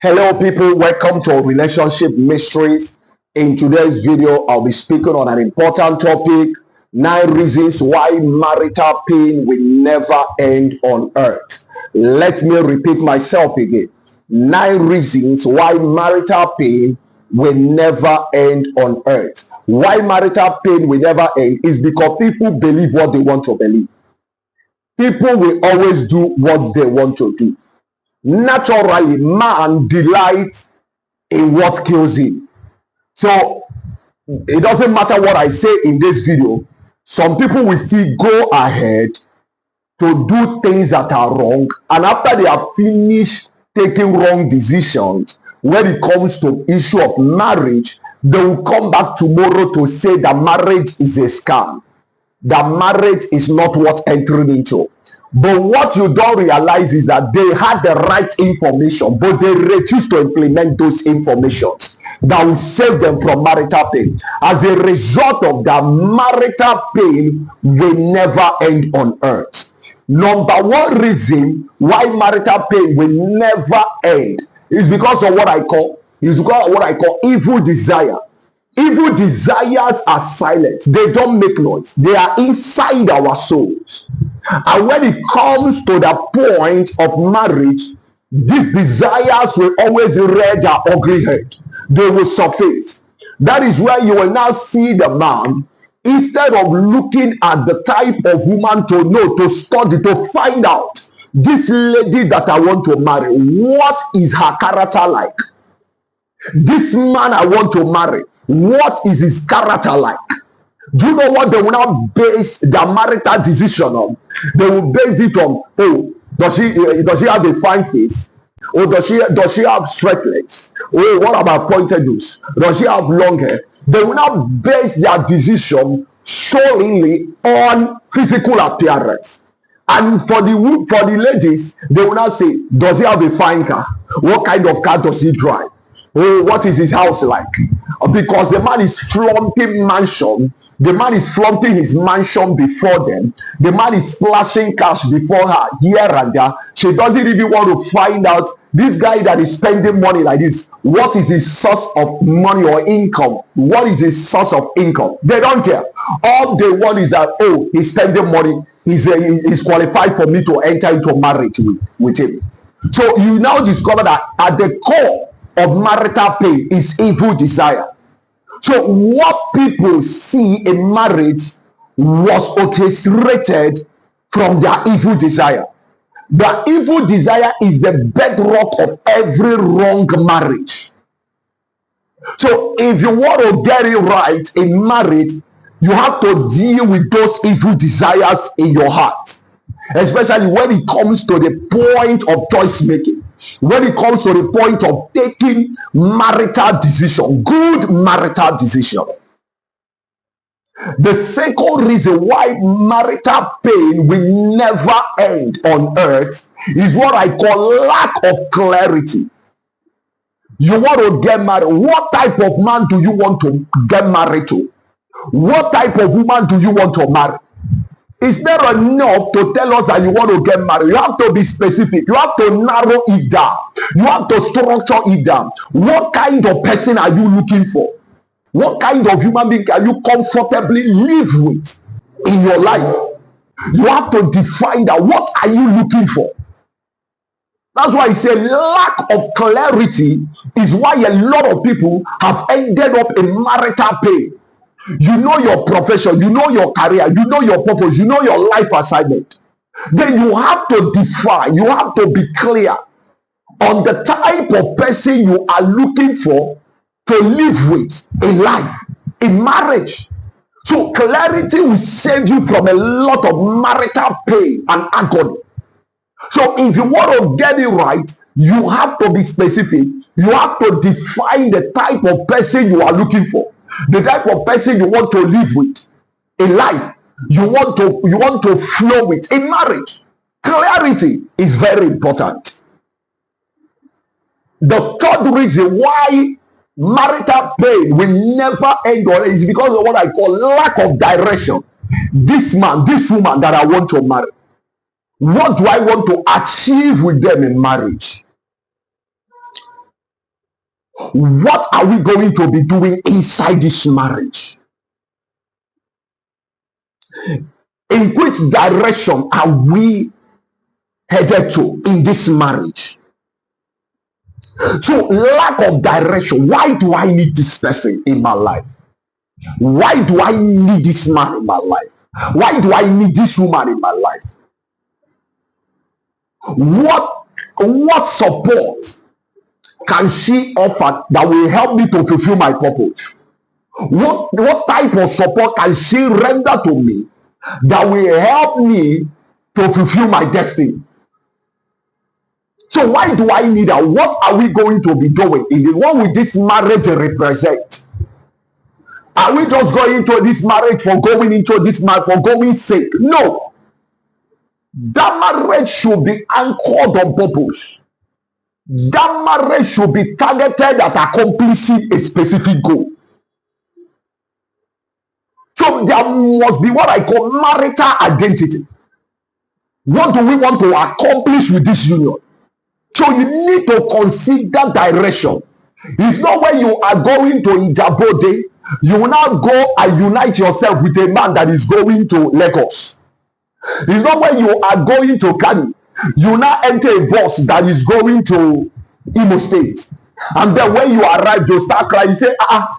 Hello, people. Welcome to Relationship Mysteries. In today's video, I'll be speaking on an important topic: 9 reasons why marital pain will never end on earth. Let me repeat myself again: 9 reasons why marital pain will never end on earth. Why marital pain will never end is because people believe what they want to believe. People will always do what they want to do. Naturally, man delights in what kills him. So it doesn't matter what I say in this video. Some people will still go ahead to do things that are wrong, and after they have finished taking wrong decisions when it comes to issue of marriage, they will come back tomorrow to say that marriage is a scam, that marriage is not worth entering into. But what you don't realize is that they had the right information, but they refused to implement those informations that will save them from marital pain. As a result of that, marital pain will never end on earth. Number one reason why marital pain will never end is because of what I call evil desire. Evil desires are silent. They don't make noise. They are inside our souls. And when it comes to the point of marriage, these desires will always rear their ugly head. They will surface. That is where you will now see the man, instead of looking at the type of woman to know, to study, to find out, this lady that I want to marry, what is her character like? This man I want to marry, what is his character like? Do you know what they will now base their marital decision on? They will base it on, oh, does she have a fine face? Or does she have straight legs? Oh, what about pointed nose? Does she have long hair? They will now base their decision solely on physical appearance. And for the ladies, they will now say, does he have a fine car? What kind of car does he drive? Oh, what is his house like? Because the man is flaunting mansion. The man is flaunting his mansion before them. The man is splashing cash before her here and there. She doesn't even want to find out this guy that is spending money like this. What is his source of money or income? What is his source of income? They don't care. All they want is that, oh, he's spending money. He's qualified for me to enter into marriage with him. So you now discover that at the core of marital pain is evil desire. So what people see in marriage was orchestrated from their evil desire. The evil desire is the bedrock of every wrong marriage. So if you want to get it right in marriage, you have to deal with those evil desires in your heart, especially when it comes to the point of choice making. When it comes to the point of taking marital decision, good marital decision. The second reason why marital pain will never end on earth is what I call lack of clarity. You want to get married. What type of man do you want to get married to? What type of woman do you want to marry? It's not enough to tell us that you want to get married. You have to be specific. You have to narrow it down. You have to structure it down. What kind of person are you looking for? What kind of human being can you comfortably live with in your life? You have to define that. What are you looking for? That's why I say lack of clarity is why a lot of people have ended up in marital pain. You know your profession, you know your career, you know your purpose, you know your life assignment. Then you have to define, you have to be clear on the type of person you are looking for to live with in life, in marriage. So clarity will save you from a lot of marital pain and agony. So if you want to get it right, you have to be specific. You have to define the type of person you are looking for. The type of person you want to live with in life, you want to flow with in marriage. Clarity is very important. The third reason why marital pain will never end is because of what I call lack of direction. This man, this woman that I want to marry, what do I want to achieve with them in marriage? What are we going to be doing inside this marriage? In which direction are we headed to in this marriage? So, lack of direction. Why do I need this person in my life? Why do I need this man in my life? Why do I need this woman in my life? What support can she offer that will help me to fulfill my purpose? What type of support can she render to me that will help me to fulfill my destiny? So why do I need her? What are we going to be doing in it? What will this marriage represent? Are we just going into this marriage for going into this marriage for going sake? No. That marriage should be anchored on purpose. That marriage should be targeted at accomplishing a specific goal. So there must be what I call marital identity. What do we want to accomplish with this union? So you need to consider direction. It's not when you are going to Ijabode, you will now go and unite yourself with a man that is going to Lagos. It's not when you are going to Kano, you now enter a bus that is going to Imo State. And then when you arrive, you start crying. You say,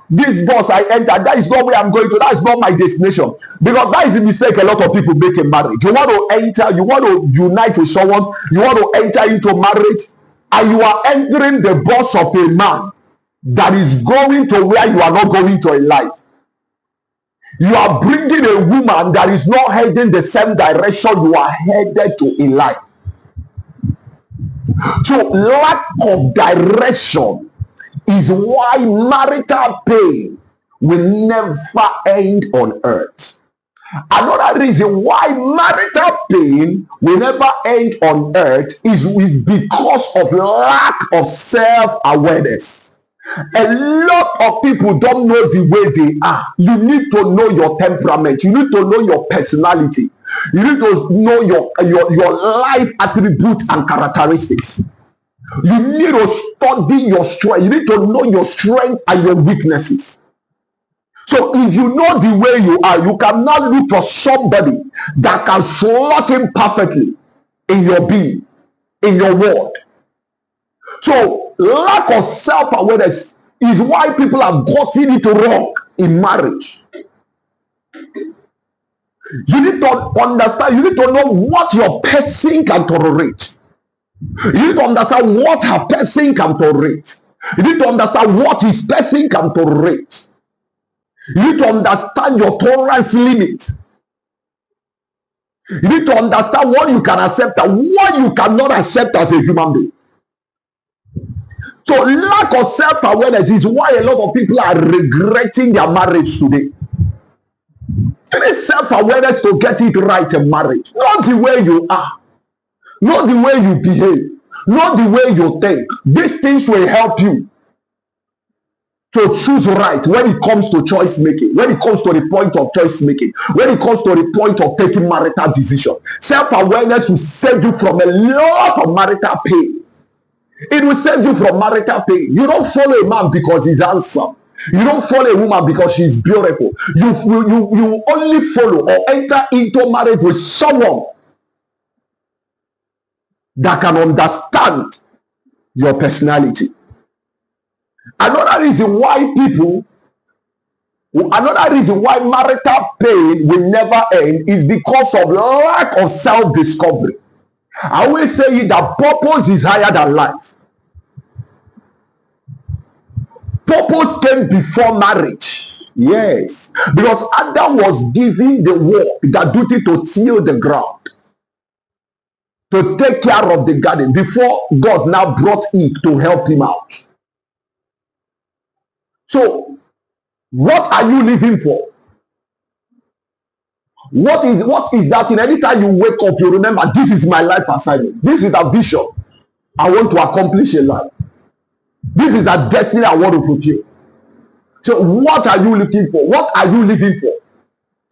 this bus I entered, that is not where I'm going to. That is not my destination. Because that is a mistake a lot of people make in marriage. You want to enter, you want to unite with someone, you want to enter into marriage, and you are entering the bus of a man that is going to where you are not going to in life. You are bringing a woman that is not heading the same direction you are headed to in life. So lack of direction is why marital pain will never end on earth. Another reason why marital pain will never end on earth is because of lack of self-awareness. A lot of people don't know the way they are. You need to know your temperament. You need to know your personality. You need to know your life attributes and characteristics. You need to study your strength. You need to know your strength and your weaknesses. So if you know the way you are, you cannot look for somebody that can slot in perfectly in your being, in your world. So lack of self-awareness is why people have gotten it wrong in marriage. You need to understand, you need to know what your person can tolerate. You need to understand what her person can tolerate. You need to understand what his person can tolerate. You need to understand your tolerance limit. You need to understand what you can accept and what you cannot accept as a human being. So lack of self-awareness is why a lot of people are regretting their marriage today. It is self-awareness to get it right in marriage. Not the way you are. Not the way you behave. Not the way you think. These things will help you to choose right when it comes to choice making, when it comes to the point of choice making, when it comes to the point of taking marital decision. Self-awareness will save you from a lot of marital pain. It will save you from marital pain. You don't follow a man because he's handsome. You don't follow a woman because she's beautiful. You only follow or enter into marriage with someone that can understand your personality. Another reason why marital pain will never end is because of lack of self-discovery. I always say that purpose is higher than life. Purpose came before marriage. Yes. Because Adam was given the work, the duty to till the ground, to take care of the garden before God now brought Eve to help him out. So, what are you living for? What is that thing? Anytime you wake up, you remember, this is my life assignment. This is a vision I want to accomplish in life. This is a destiny I want to fulfill. So what are you looking for? What are you living for?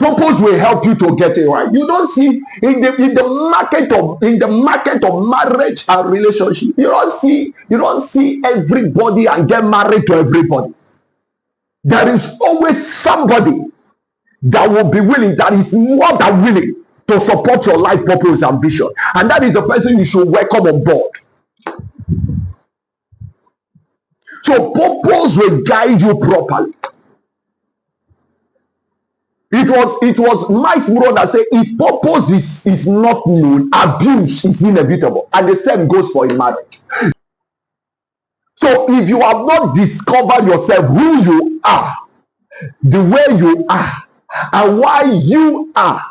Purpose will help you to get it right. You don't see in the market of marriage and relationship. You don't see everybody and get married to everybody. There is always somebody that will be willing, that is more than willing to support your life purpose and vision, and that is the person you should welcome on board. So purpose will guide you properly. It was Mike's brother that said, if purpose is not known, abuse is inevitable. And the same goes for a marriage. So if you have not discovered yourself, who you are, the way you are, and why you are,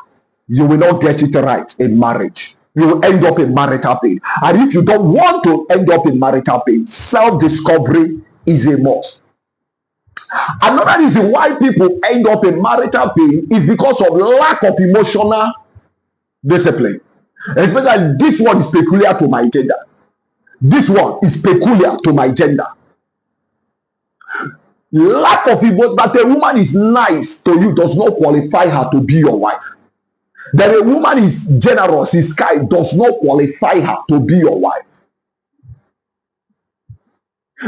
you will not get it right in marriage. You will end up in marital pain. And if you don't want to end up in marital pain, self-discovery is a must. Another reason why people end up in marital pain is because of lack of emotional discipline. Especially this one is peculiar to my gender. This one is peculiar to my gender. Lack of emotion, that a woman is nice to you does not qualify her to be your wife. That a woman is generous, is kind, does not qualify her to be your wife.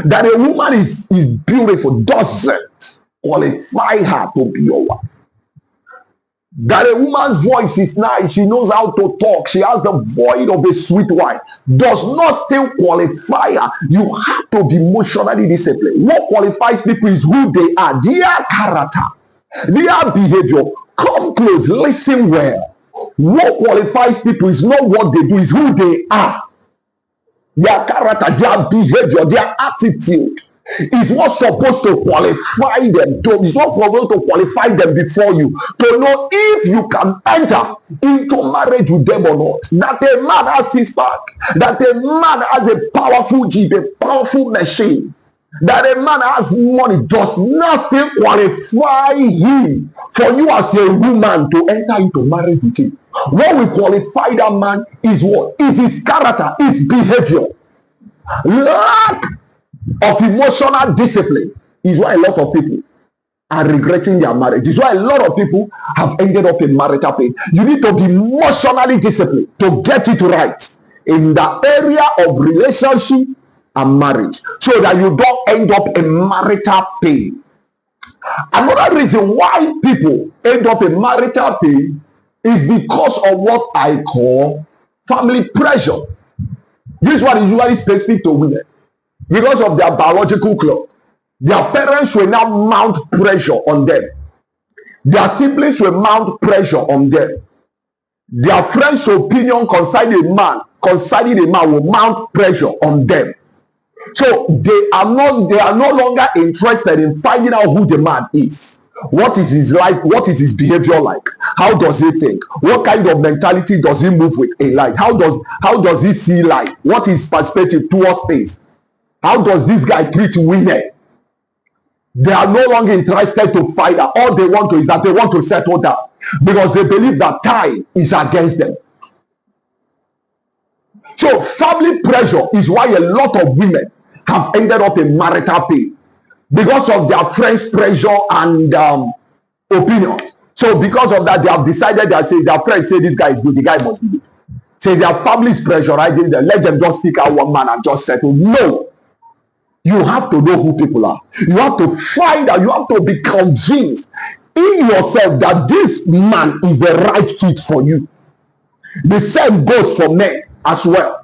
That a woman is beautiful doesn't qualify her to be your wife. That a woman's voice is nice, she knows how to talk, she has the voice of a sweet wine, does not still qualify her. You have to be emotionally disciplined. What qualifies people is who they are, their character, their behavior. Come close, listen well. What qualifies people is not what they do, is who they are. Their character, their behavior, their attitude is not supposed to qualify them. It's not supposed to qualify them before you to know if you can enter into marriage with them or not. That a man has his back, that a man has a powerful jeep, a powerful machine, that a man has money does not still qualify him for you as a woman to enter into marriage with him. What will qualify that man is what? Is his character, his behavior. Lack of emotional discipline is why a lot of people are regretting their marriage. Is why a lot of people have ended up in marital pain. You need to be emotionally disciplined to get it right in the area of relationship and marriage, so that you don't end up in marital pain. Another reason why people end up in marital pain is because of what I call family pressure. This one is usually specific to women. Because of their biological clock, their parents will now mount pressure on them. Their siblings will mount pressure on them. Their friends' opinion concerning a man will mount pressure on them. So they are no longer interested in finding out who the man is. What is his life? What is his behavior like? How does he think? What kind of mentality does he move with in life? How does he see life? What is his perspective towards things? How does this guy treat women? They are no longer interested to find out. All they want to is that they want to settle down because they believe that time is against them. So family pressure is why a lot of women have ended up in marital pain, because of their friends' pressure and opinions. So because of that, they have decided that their friends say this guy is good, the guy must be good. Say their family's pressurizing them, let them just pick out one man and just settle. No. You have to know who people are. You have to find out, you have to be convinced in yourself that this man is the right fit for you. The same goes for men as well.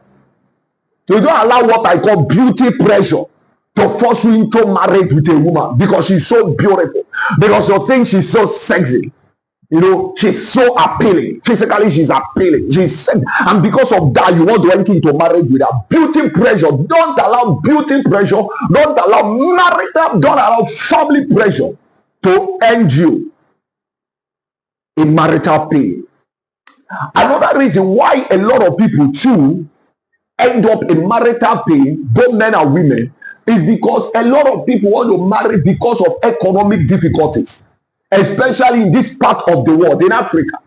You don't allow what I call beauty pressure to force you into marriage with a woman because she's so beautiful, because you think she's so sexy. You know, she's so appealing. Physically, she's appealing. She's sexy. And because of that, you want to enter into marriage with her. Beauty pressure. Don't allow beauty pressure. Don't allow marital, don't allow family pressure to end you in marital pain. Another reason why a lot of people too end up in marital pain, both men and women, is because a lot of people want to marry because of economic difficulties, especially in this part of the world, in Africa,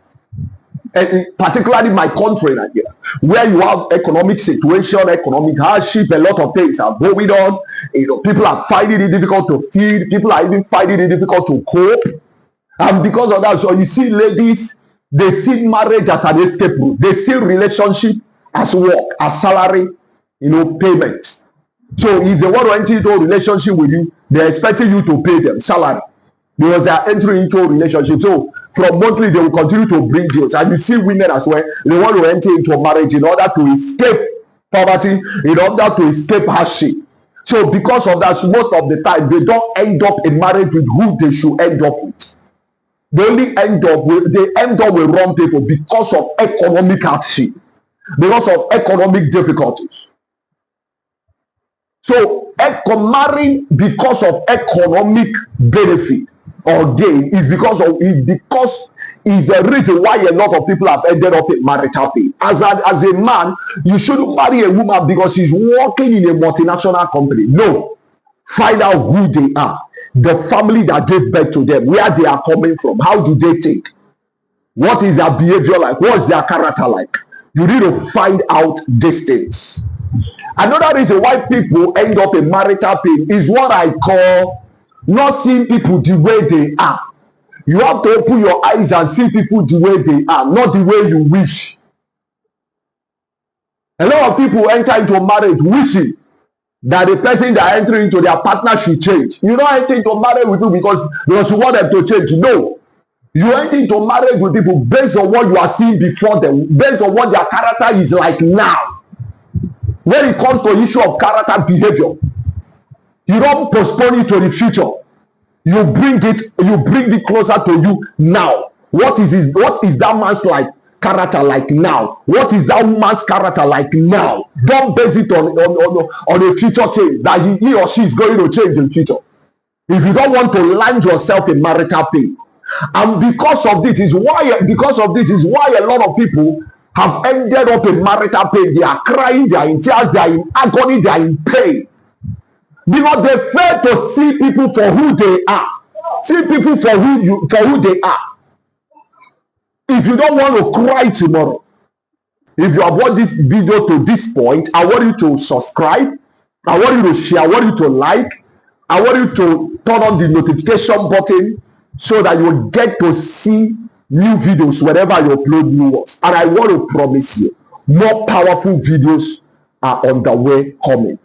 and particularly my country, Nigeria, where you have economic situation, economic hardship, a lot of things are going on. You know, people are finding it difficult to feed. People are even finding it difficult to cope. And because of that, so you see ladies, they see marriage as an escape route. They see relationship as work, as salary, payment. So if they want to enter into a relationship with you, they're expecting you to pay them salary because they are entering into a relationship. So from monthly, they will continue to bring deals. And you see women as well, they want to enter into a marriage in order to escape poverty, in order to escape hardship. So because of that, most of the time, they don't end up in marriage with who they should end up with. They only end up with wrong people because of economic hardship, because of economic difficulties. So marrying because of economic benefit or gain is because the reason why a lot of people have ended up in marital pain. As a man, you shouldn't marry a woman because she's working in a multinational company. No. Find out who they are, the family that gave birth to them, where they are coming from, how do they think, what is their behavior like, what is their character like. You need to find out these things. Another reason why people end up in marital pain is what I call not seeing people the way they are. You have to open your eyes and see people the way they are, not the way you wish. A lot of people enter into marriage wishing that the person that enter into their partner should change. You don't enter into marriage with people because you want them to change. No. You enter into marriage with people based on what you are seeing before them, based on what their character is like now. When it comes to issue of character behavior, you don't postpone it to the future. You bring it closer to you now. What is that man's character like now? What is that woman's character like now? Don't base it on a future change that he or she is going to change in future. If you don't want to land yourself in marital pain, and because of this is why a lot of people have ended up in marital pain. They are crying, they are in tears, they are in agony, they are in pain. Because they fail to see people for who they are. See people for who they are. If you don't want to cry tomorrow, if you have watched this video to this point, I want you to subscribe. I want you to share. I want you to like. I want you to turn on the notification button so that you will get to see new videos whenever you upload new ones. And I want to promise you, more powerful videos are on the way coming.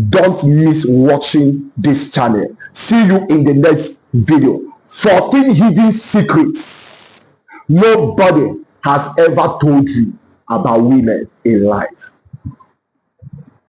Don't miss watching this channel. See you in the next video. 14 hidden secrets nobody has ever told you about women in life.